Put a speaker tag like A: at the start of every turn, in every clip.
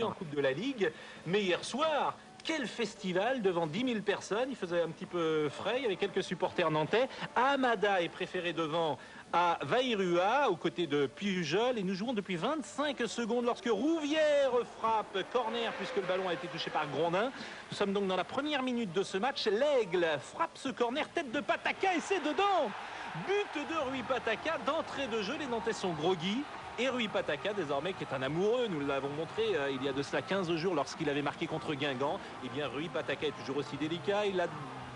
A: En Coupe de la Ligue, mais hier soir, quel festival devant 10 000 personnes. Il faisait un petit peu frais, il y avait quelques supporters nantais. Amada est préféré devant à Vairua, aux côtés de Pujol, et nous jouons depuis 25 secondes lorsque Rouvière frappe corner, puisque le ballon a été touché par Grondin. Nous sommes donc dans la première minute de ce match. L'Aigle frappe ce corner, tête de Pataka, et c'est dedans. But de Rui Pataka, d'entrée de jeu. Les Nantais sont groggy. Et Rui Pataka, désormais, qui est un amoureux, nous l'avons montré il y a de cela 15 jours lorsqu'il avait marqué contre Guingamp. Eh bien, Rui Pataka est toujours aussi délicat. Il a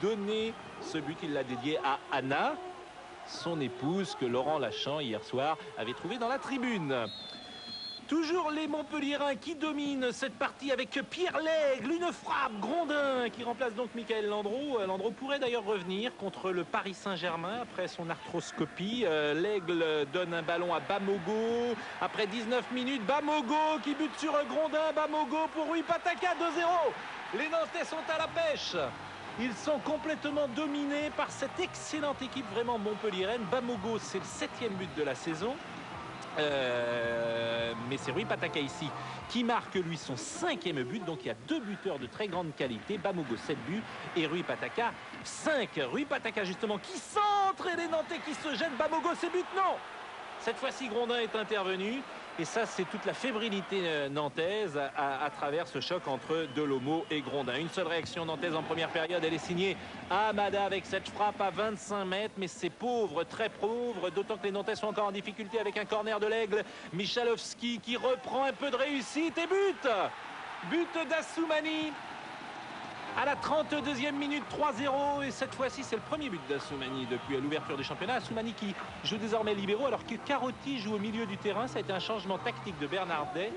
A: donné ce but, il l'a dédié à Anna, son épouse, que Laurent Lachan, hier soir, avait trouvé dans la tribune. Toujours les Montpelliérains qui dominent cette partie avec Pierre Lègle, une frappe, Grondin qui remplace donc Michael Landreau. Landreau pourrait d'ailleurs revenir contre le Paris Saint-Germain après son arthroscopie. Lègle donne un ballon à Bamogo. Après 19 minutes, Bamogo qui bute sur Grondin. Bamogo pour Rui Pataka, 2-0. Les Nantais sont à la pêche. Ils sont complètement dominés par cette excellente équipe vraiment montpelliéraine. Bamogo, c'est le 7e but de la saison. Mais c'est Rui Pataka ici qui marque lui son 5e but. Donc il y a 2 buteurs de très grande qualité. Bamogo 7 buts et Rui Pataka 5. Rui Pataka justement qui centre et les Nantais qui se jettent. Bamogo ses buts, non. Cette fois-ci Grondin est intervenu. Et ça, c'est toute la fébrilité nantaise à travers ce choc entre Delomo et Grondin. Une seule réaction nantaise en première période. Elle est signée Amada avec cette frappe à 25 mètres. Mais c'est pauvre, très pauvre. D'autant que les Nantais sont encore en difficulté avec un corner de l'Aigle. Michalowski qui reprend un peu de réussite et but. But d'Assoumani. À la 32e minute, 3-0. Et cette fois-ci, c'est le premier but d'Assoumani depuis l'ouverture du championnat. Assoumani qui joue désormais libéraux alors que Carotti joue au milieu du terrain. Ça a été un changement tactique de Bernardet.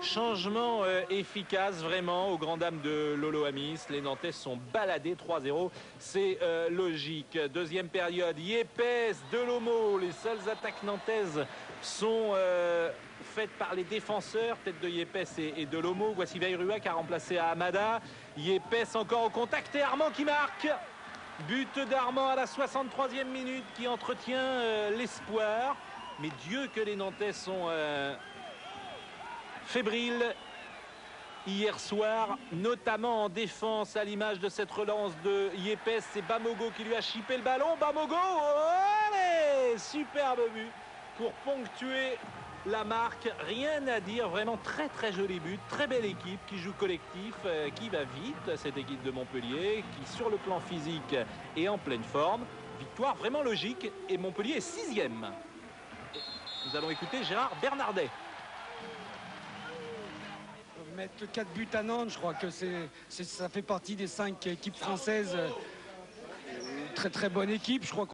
A: Changement efficace vraiment aux grandes dames de Lolo Amis. Les Nantais sont baladés 3-0. C'est logique. Deuxième période. Yepes, Delomo. Les seules attaques nantaises sont faites par les défenseurs, tête de Yepes et Delomo. Voici Vairua qui a remplacé à Amada. Yepes encore au contact et Armand qui marque. But d'Armand à la 63e minute qui entretient l'espoir. Mais Dieu que les Nantais sont fébriles hier soir, notamment en défense à l'image de cette relance de Yepes. C'est Bamogo qui lui a chippé le ballon. Bamogo, allez, superbe but pour ponctuer la marque. Rien à dire, vraiment très très joli but, très belle équipe qui joue collectif, qui va vite, cette équipe de Montpellier, qui sur le plan physique est en pleine forme. Victoire vraiment logique et Montpellier est 6e. Nous allons écouter Gérard Bernardet.
B: Mettre 4 buts à Nantes, je crois que ça fait partie des 5 équipes françaises. Très très bonne équipe, je crois.